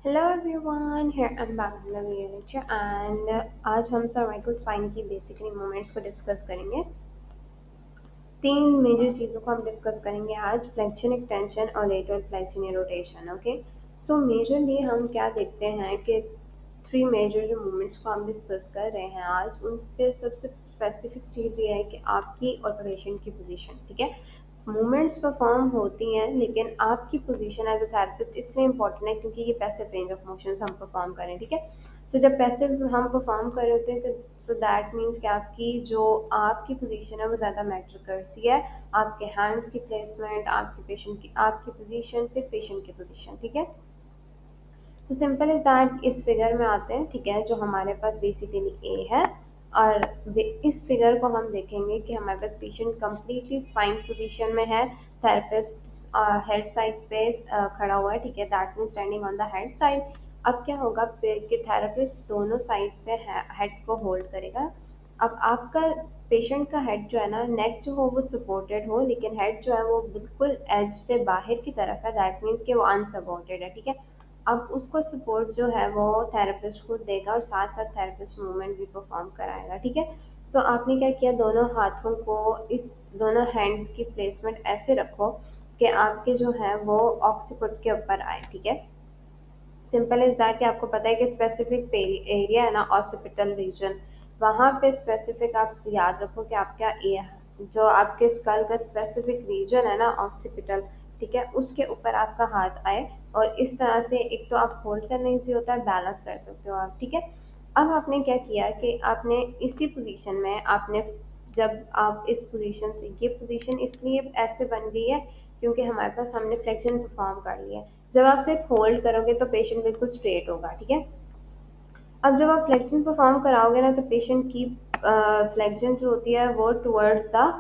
Hello everyone, here I am back with a video lecture and आज हम cervical spine की basically movements को discuss करेंगे। तीन मेजर चीज़ों को हम डिस्कस करेंगे आज, फ्लेक्शन, एक्सटेंशन और लेटरल फ्लेक्शन या रोटेशन। ओके, सो मेजरली हम क्या देखते हैं कि थ्री मेजर जो मूवमेंट्स को हम डिस्कस कर रहे हैं आज, उन पे सबसे स्पेसिफिक चीज़ ये है कि आपकी और पेशेंट की पोजीशन। ठीक है, मूवमेंट्स परफॉर्म होती हैं लेकिन आपकी पोजीशन एज अ थेरेपिस्ट इसलिए इंपॉर्टेंट है क्योंकि ये पैसिव रेंज ऑफ मोशंस हम परफॉर्म करें। ठीक है, सो जब पैसिव हम परफॉर्म कर रहे होते हैं सो दैट मीन्स कि आपकी जो आपकी पोजीशन है वो ज़्यादा मैटर करती है। आपके हैंड्स की प्लेसमेंट, आपकी पेशेंट की आपकी पोजीशन, फिर पेशेंट की पोजीशन। ठीक है, तो सिंपल इज दैट इस फिगर में आते हैं। ठीक है, जो हमारे पास बेसिकली ए है और इस फिगर को हम देखेंगे कि हमारे पास पेशेंट कंप्लीटली स्पाइन पोजीशन में है, थेरेपिस्ट हेड साइड पे खड़ा हुआ है। ठीक है, that mean standing on the head side. अब क्या होगा कि थेरेपिस्ट दोनों साइड से हेड को होल्ड करेगा। अब आपका पेशेंट का हेड जो है ना, नेक जो हो वो सपोर्टेड हो, लेकिन हेड जो है वो बिल्कुल एज से बाहर की तरफ है, दैट मीन्स कि वो अनसपोर्टेड है। ठीक है, अब उसको सपोर्ट जो है वो थेरेपिस्ट को देगा और साथ साथ थेरेपिस्ट मूवमेंट भी परफॉर्म कराएगा। ठीक है, सो आपने क्या किया, दोनों हाथों को इस दोनों हैंड्स की प्लेसमेंट ऐसे रखो कि आपके जो है वो ऑक्सीपुट के ऊपर आए। ठीक है, सिंपल इज दैट कि आपको पता है कि स्पेसिफिक एरिया है ना, ऑक्सीपिटल रीजन, वहाँ पे स्पेसिफिक आप याद रखो कि आपका जो आपके स्कल का स्पेसिफिक रीजन है ना, ऑक्सीपिटल, ठीक है, उसके ऊपर आपका हाथ आए और इस तरह से एक तो आप होल्ड करना ईजी होता है, बैलेंस कर सकते हो आप। ठीक है, अब आपने क्या किया कि आपने इसी पोजीशन में आपने, जब आप इस पोजीशन से, ये पोजीशन इसलिए ऐसे बन गई है क्योंकि हमारे पास हमने फ्लेक्शन परफॉर्म कर लिया है। जब आप सिर्फ होल्ड करोगे तो पेशेंट बिल्कुल स्ट्रेट होगा। ठीक है, अब जब आप फ्लेक्शन परफॉर्म कराओगे ना तो पेशेंट की फ्लेक्शन जो होती है वो टुवर्ड्स द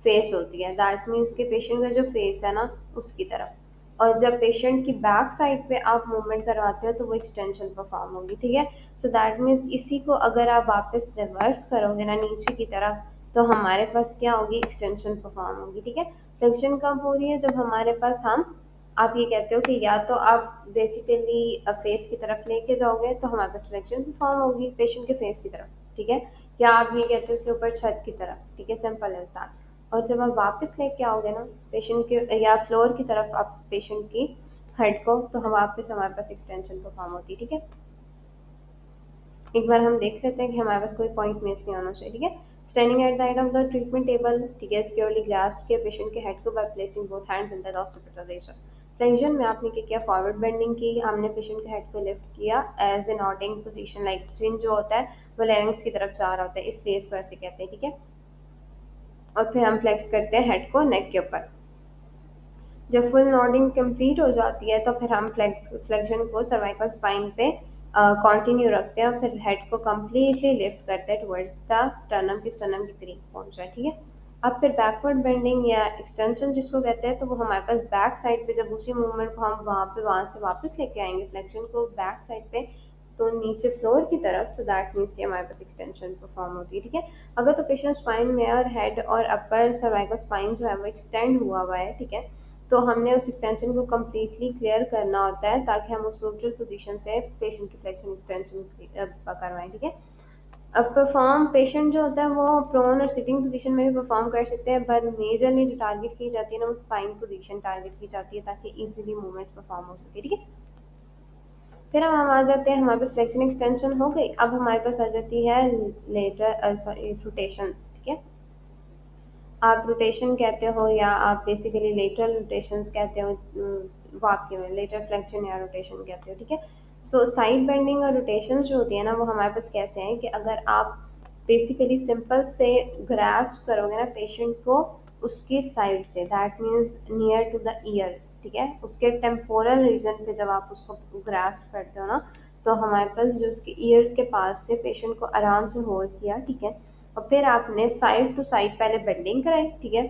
फेस होती है, दैट मीन्स के पेशेंट का जो फेस है ना उसकी तरफ। और जब पेशेंट की बैक साइड पे आप मूवमेंट करवाते हो तो वो एक्सटेंशन परफॉर्म होगी। ठीक है, सो दैट मीन्स इसी को अगर आप वापस रिवर्स करोगे ना नीचे की तरफ तो हमारे पास क्या होगी, एक्सटेंशन परफॉर्म होगी। ठीक है, फ्लेक्शन कब हो रही है, जब हमारे पास हम, आप ये कहते हो कि या तो आप बेसिकली फेस की तरफ लेके जाओगे तो हमारे पास फ्लेक्शन परफॉर्म होगी पेशेंट के फेस की तरफ। ठीक है, या आप ये कहते हो कि ऊपर छत की तरफ। ठीक है, सिंपल एज दैट। और जब आप वापस लेके आओगे ना पेशेंट के या फ्लोर की तरफ आप पेशेंट की हेड को, तो हम वापस हमारे पास एक्सटेंशन परफॉर्म होती है। ठीक है, एक बार हम देख लेते हैं कि हमारे पास कोई पॉइंट मिस नहीं होना चाहिए। ठीक है, standing at the end of the treatment table. ठीक है, सिक्योरली ग्रास्प किया पेशेंट के हेड को by placing both hands in the occipital region. Flexion में आपने क्या किया, फॉरवर्ड बेंडिंग की, हमने पेशेंट के हेड को लिफ्ट किया as a nodding position, like chin जो होता है वो लैरिंग्स की तरफ जा रहा होता है, इसलिए इसको ऐसे कहते हैं। ठीक है, और फिर हम फ्लेक्स करते हैं हेड को नेक के ऊपर। जब फुल नॉडिंग कंप्लीट हो जाती है तो फिर हम फ्लेक्शन को सर्वाइकल स्पाइन पे कंटिन्यू रखते हैं और फिर हेड को कम्प्लीटली लिफ्ट करते हैं टुवर्ड्स द स्टर्नम, की स्टर्नम के करीब पहुंच जाए। ठीक है, अब फिर बैकवर्ड बेंडिंग या एक्सटेंशन जिसको कहते हैं, तो वो हमारे पास बैक साइड पे, जब उसी मूवमेंट को हम वहाँ से वापस लेके आएंगे फ्लेक्शन को बैक साइड पे, तो नीचे फ्लोर की तरफ, तो दैट मीन्स कि हमारे पास एक्सटेंशन परफॉर्म होती है। ठीक है, अगर तो पेशेंट स्पाइन में और हेड और अपर सर्वाइकल स्पाइन जो है वो एक्सटेंड हुआ है, ठीक है, तो हमने उस एक्सटेंशन को कम्प्लीटली क्लियर करना होता है ताकि हम उस न्यूट्रल पोजीशन से पेशेंट की फ्लेक्शन एक्सटेंशन करवाएं। ठीक है, अब परफॉर्म पेशेंट जो होता है वो प्रोन और सिटिंग पोजीशन में भी परफॉर्म कर सकते हैं, पर मेजरली जो टारगेट की जाती है ना वो स्पाइन पोजीशन टारगेट की जाती है ताकि इजीली मूवमेंट परफॉर्म हो सके। ठीक है, फिर हम आ जाते हैं, हमारे पास फ्लेक्शन एक्सटेंशन हो गई, अब हमारे पास आ जाती है लेटर सॉरी रोटेशंस। ठीक है, आप रोटेशन कहते हो या आप बेसिकली लेटरल रोटेशंस कहते हो, वाक्य में लेटर फ्लेक्शन या रोटेशन कहते हो। ठीक है, सो साइड बेंडिंग और रोटेशंस जो होती है ना वो हमारे पास कैसे हैं कि अगर आप बेसिकली सिंपल से ग्रास्प करोगे ना पेशेंट को उसकी साइड से, that means near to the ears. ठीक है, उसके टेम्पोरल रीजन पे जब आप उसको ग्रास्प करते हो ना तो हमारे पास जो उसके ईयर्स के पास से पेशेंट को आराम से होल्ड किया। ठीक है, और फिर आपने साइड टू साइड पहले बेंडिंग कराई। ठीक है,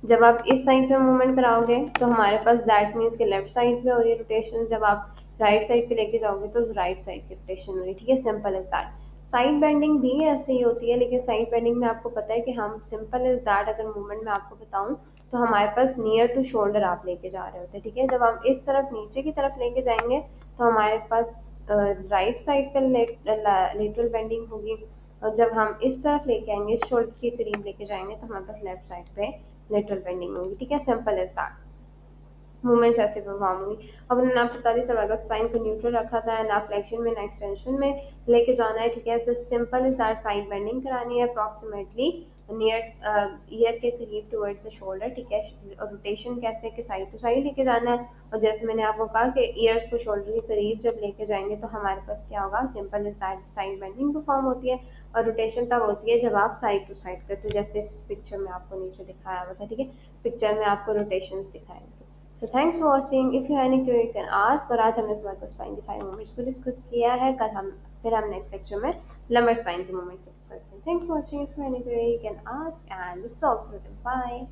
जब आप इस साइड पे मूवमेंट कराओगे तो हमारे पास दैट मीन्स कि लेफ्ट साइड पे हो रही है रोटेशन, जब आप राइट साइड पे लेके जाओगे तो राइट साइड की रोटेशन हो रही है। ठीक है, simple is that. Side bending भी ऐसे ही होती है, लेकिन साइड बेंडिंग में आपको पता है कि हम सिंपल इज दैट, अगर मूवमेंट में आपको बताऊं तो हमारे पास नियर टू शोल्डर आप लेके जा रहे होते हैं, ठीक है। जब हम इस तरफ नीचे की तरफ लेके जाएंगे तो हमारे पास राइट साइड पे लेटरल बेंडिंग होगी, और जब हम इस तरफ लेके आएंगे, इस शोल्डर के करीब लेके जाएंगे, तो हमारे पास लेफ्ट साइड पे लेटरल बेंडिंग होगी, ठीक है। Simple as that. मूवमेंट्स ऐसे परफॉर्म हुई। अब हमने ना 45 सर्वाइकल स्पाइन को न्यूट्रल रखा था, ना फ्लेक्शन में ना एक्सटेंशन में लेके जाना है, ठीक है। तो simple is that, side bending करानी है अप्रॉक्सीमेटली नियर ईयर के करीब टुवर्ड्स द शोल्डर, ठीक है। और रोटेशन कैसे कि साइड टू साइड लेके जाना है, और जैसे मैंने आपको कहा कि ईयर्स को शोल्डर के करीब जब लेके जाएंगे तो हमारे पास क्या होगा, simple is that side bending perform होती है। और रोटेशन तब होती है जब आप साइड टू साइड करते हो, जैसे इस पिक्चर में आपको नीचे दिखाया हुआ था, ठीक है। पिक्चर में आपको रोटेशंस दिखाएंगे। So thanks for watching. If you have any query you can ask. और आज हमने सर्वाइकल स्पाइन के सारे मूवमेंट्स को डिस्कस किया है। फिर हम नेक्स्ट लेक्चर में लंबर स्पाइन के मूवमेंट्स को डिस्कस करेंगे। Thanks for watching. If you have any query you can ask, and this is all for today. Bye.